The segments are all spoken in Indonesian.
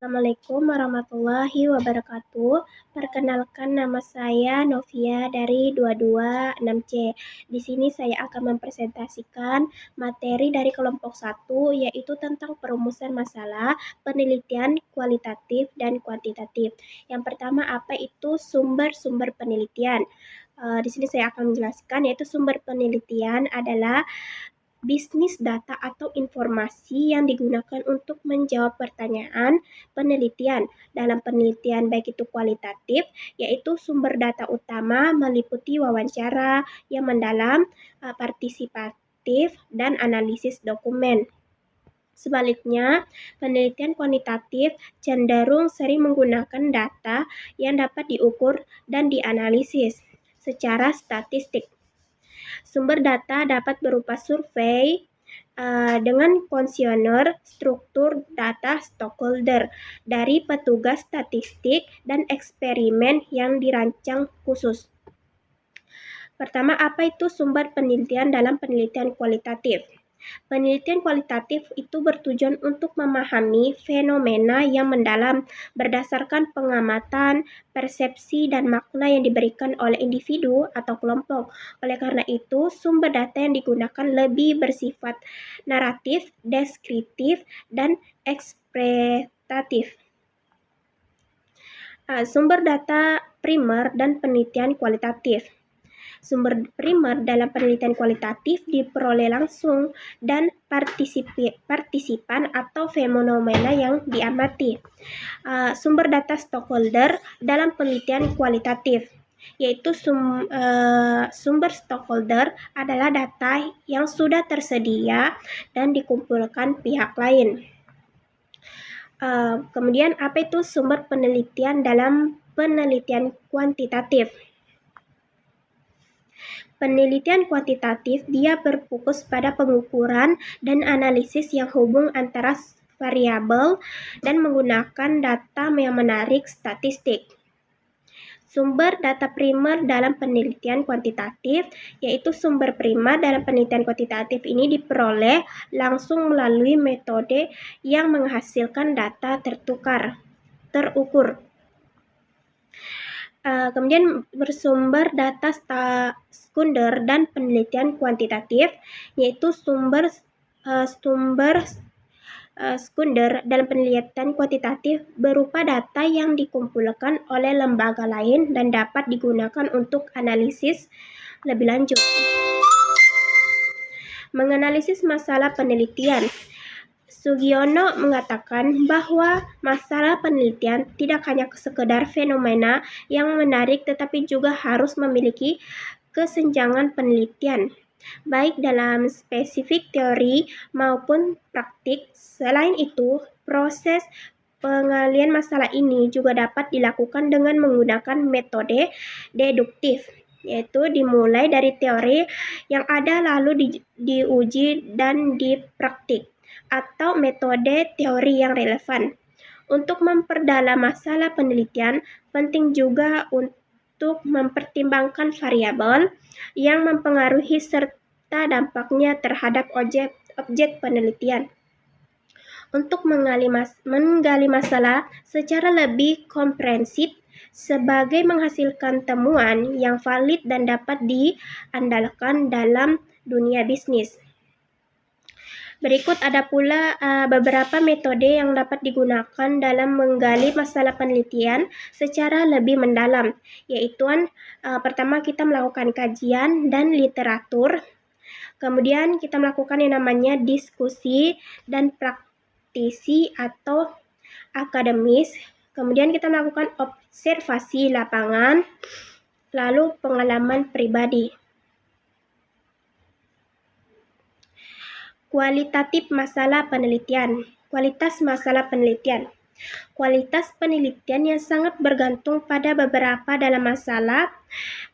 Assalamualaikum warahmatullahi wabarakatuh. Perkenalkan, nama saya Novia dari 226C. Di sini saya akan mempresentasikan materi dari kelompok 1, yaitu tentang perumusan masalah, penelitian kualitatif dan kuantitatif. Yang pertama, apa itu sumber-sumber penelitian? Di sini saya akan menjelaskan, yaitu sumber penelitian adalah bisnis data atau informasi yang digunakan untuk menjawab pertanyaan penelitian. Dalam penelitian baik itu kualitatif, yaitu sumber data utama meliputi wawancara yang mendalam, partisipatif, dan analisis dokumen. Sebaliknya, penelitian kuantitatif cenderung sering menggunakan data yang dapat diukur dan dianalisis secara statistik. Sumber data dapat berupa survei dengan kuesioner, struktur data stakeholder dari petugas statistik, dan eksperimen yang dirancang khusus. Pertama, apa itu sumber penelitian dalam penelitian kualitatif? Penelitian kualitatif itu bertujuan untuk memahami fenomena yang mendalam berdasarkan pengamatan, persepsi, dan makna yang diberikan oleh individu atau kelompok. Oleh karena itu, sumber data yang digunakan lebih bersifat naratif, deskriptif, dan ekspresitatif. Sumber data primer dan penelitian kualitatif. Sumber primer dalam penelitian kualitatif diperoleh langsung dan partisipan atau fenomena yang diamati. Sumber data stakeholder dalam penelitian kualitatif, yaitu sumber stakeholder adalah data yang sudah tersedia dan dikumpulkan pihak lain. Kemudian, apa itu sumber penelitian dalam penelitian kuantitatif? Penelitian kuantitatif dia berfokus pada pengukuran dan analisis yang hubung antara variabel dan menggunakan data yang menarik statistik. Sumber data primer dalam penelitian kuantitatif, yaitu sumber primer dalam penelitian kuantitatif ini diperoleh langsung melalui metode yang menghasilkan data terukur. Kemudian bersumber data sekunder dan penelitian kuantitatif, yaitu sumber sekunder dalam penelitian kuantitatif berupa data yang dikumpulkan oleh lembaga lain dan dapat digunakan untuk analisis lebih lanjut. Menganalisis masalah penelitian. Sugiono mengatakan bahwa masalah penelitian tidak hanya sekedar fenomena yang menarik, tetapi juga harus memiliki kesenjangan penelitian, baik dalam spesifik teori maupun praktik. Selain itu, proses pengalian masalah ini juga dapat dilakukan dengan menggunakan metode deduktif, yaitu dimulai dari teori yang ada lalu diuji dan dipraktik, atau metode teori yang relevan. Untuk memperdalam masalah penelitian, penting juga untuk mempertimbangkan variabel yang mempengaruhi serta dampaknya terhadap objek penelitian. Untuk menggali masalah secara lebih komprehensif sebagai menghasilkan temuan yang valid dan dapat diandalkan dalam dunia bisnis. Berikut ada pula beberapa metode yang dapat digunakan dalam menggali masalah penelitian secara lebih mendalam, yaitu pertama, kita melakukan kajian dan literatur. Kemudian kita melakukan yang namanya diskusi dan praktisi atau akademis. Kemudian kita melakukan observasi lapangan, lalu pengalaman pribadi. Kualitatif masalah penelitian. Kualitas masalah penelitian. Kualitas penelitian yang sangat bergantung pada beberapa dalam masalah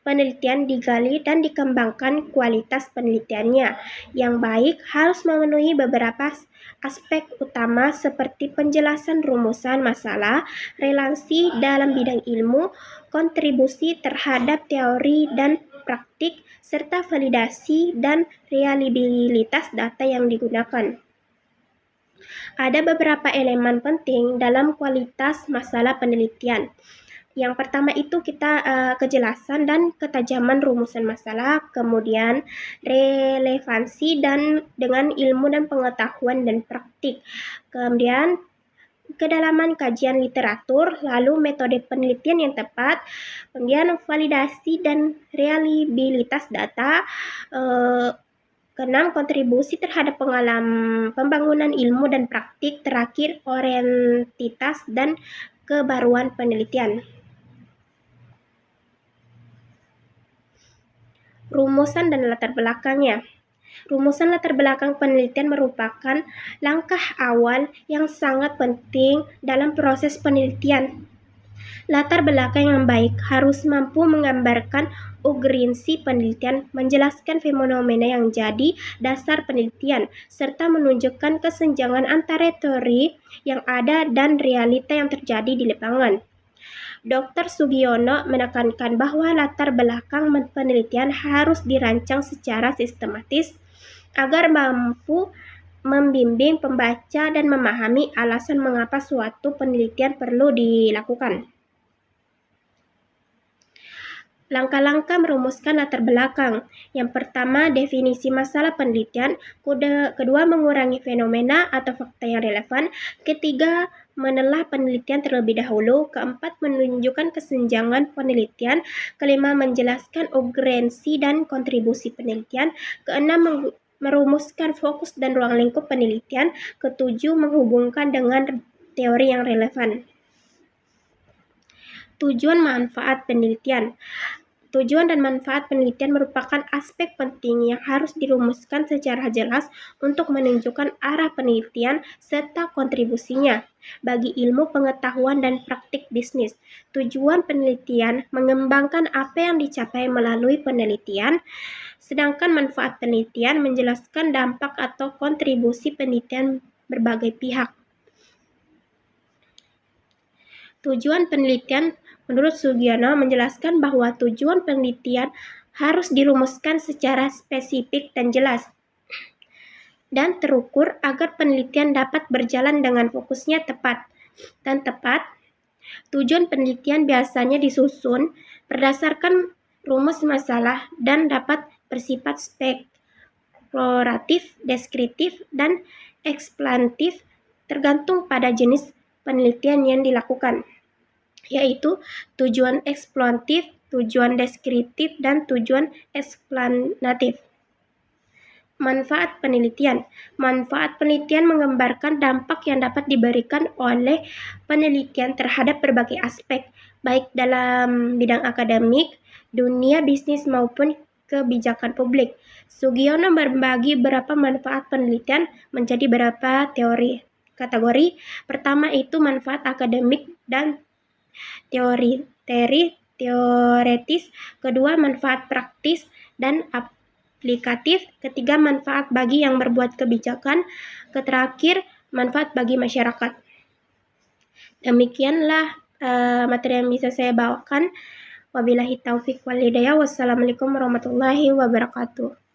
penelitian digali dan dikembangkan. Kualitas penelitiannya yang baik harus memenuhi beberapa aspek utama seperti penjelasan rumusan masalah, relasi dalam bidang ilmu, kontribusi terhadap teori dan praktik, serta validasi dan reliabilitas data yang digunakan. Ada beberapa elemen penting dalam kualitas masalah penelitian. Yang pertama itu kita kejelasan dan ketajaman rumusan masalah, kemudian relevansi dan dengan ilmu dan pengetahuan dan praktik, kemudian kedalaman kajian literatur, lalu metode penelitian yang tepat, kemudian validasi dan reliabilitas data, keenam, kontribusi terhadap pembangunan ilmu dan praktik, terakhir orientitas dan kebaruan penelitian. Rumusan dan latar belakangnya. Rumusan latar belakang penelitian merupakan langkah awal yang sangat penting dalam proses penelitian. Latar belakang yang baik harus mampu menggambarkan urgensi penelitian, menjelaskan fenomena yang jadi dasar penelitian, serta menunjukkan kesenjangan antara teori yang ada dan realita yang terjadi di lapangan. Dr. Sugiono menekankan bahwa latar belakang penelitian harus dirancang secara sistematis agar mampu membimbing pembaca dan memahami alasan mengapa suatu penelitian perlu dilakukan. Langkah-langkah merumuskan latar belakang. Yang pertama, definisi masalah penelitian. Kedua, mengurangi fenomena atau fakta yang relevan. Ketiga, menelah penelitian terlebih dahulu. Keempat, menunjukkan kesenjangan penelitian. Kelima, menjelaskan urgensi dan kontribusi penelitian. Keenam, merumuskan fokus dan ruang lingkup penelitian. Ketujuh, menghubungkan dengan teori yang relevan. Tujuan manfaat penelitian. Tujuan dan manfaat penelitian merupakan aspek penting yang harus dirumuskan secara jelas untuk menunjukkan arah penelitian serta kontribusinya bagi ilmu pengetahuan dan praktik bisnis. Tujuan penelitian mengembangkan apa yang dicapai melalui penelitian, sedangkan manfaat penelitian menjelaskan dampak atau kontribusi penelitian berbagai pihak. Tujuan penelitian menurut Sugiono menjelaskan bahwa tujuan penelitian harus dirumuskan secara spesifik dan jelas dan terukur agar penelitian dapat berjalan dengan fokusnya tepat. Tujuan penelitian biasanya disusun berdasarkan rumus masalah dan dapat bersifat eksploratif, deskriptif, dan eksplanatif tergantung pada jenis penelitian yang dilakukan, yaitu tujuan eksploratif, tujuan deskriptif, dan tujuan eksplanatif. Manfaat penelitian. Manfaat penelitian menggambarkan dampak yang dapat diberikan oleh penelitian terhadap berbagai aspek, baik dalam bidang akademik, dunia bisnis maupun kebijakan publik. Sugiono membagi beberapa manfaat penelitian menjadi beberapa kategori. Pertama itu manfaat akademik dan teoretis. Kedua, manfaat praktis dan aplikatif. Ketiga, manfaat bagi yang berbuat kebijakan. Terakhir, manfaat bagi masyarakat. Demikianlah materi yang bisa saya bawakan. Wabillahi taufiq wal hidayah. Wassalamualaikum warahmatullahi wabarakatuh.